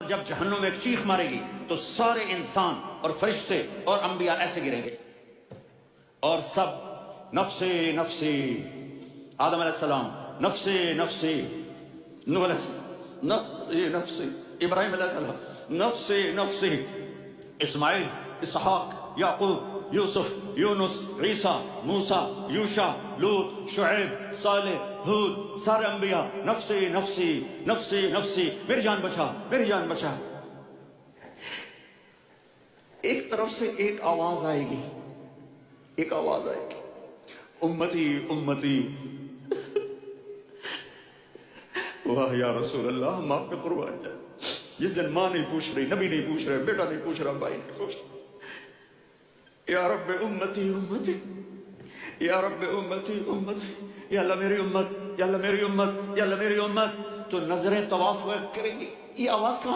جب جہنم میں ایک چیخ مارے گی تو سارے انسان اور فرشتے اور انبیاء ایسے گریں گے اور سب نفسی نفسی، آدم علیہ السلام نفسی نفسی، نوح علیہ السلام نفسی نفسی، ابراہیم علیہ السلام نفسی نفسی، اسماعیل، اسحاق، یعقوب، یوسف، یونس، عیسیٰ، موسیٰ، یوشع، لوط، شعیب، صالح، ہود، سارے انبیاء نفسی نفسی نفسی نفسی، میری جان بچا میری جان بچا۔ ایک طرف سے ایک آواز آئے گی، ایک آواز آئے گی، امتی امتی۔ واہ یا رسول اللہ، ہم آپ پہ قربان جائیں۔ جس دن ماں نہیں پوچھ رہی، نبی نہیں پوچھ رہے، بیٹا نہیں پوچھ رہا، بھائی نہیں پوچھ رہا، یا رب امتی امتی، یا رب امتی امتی، یا اللہ میری امت، یا اللہ میری امت، یا اللہ میری امت۔ تو نظریں طواف کریں گی، یہ آواز کہاں سے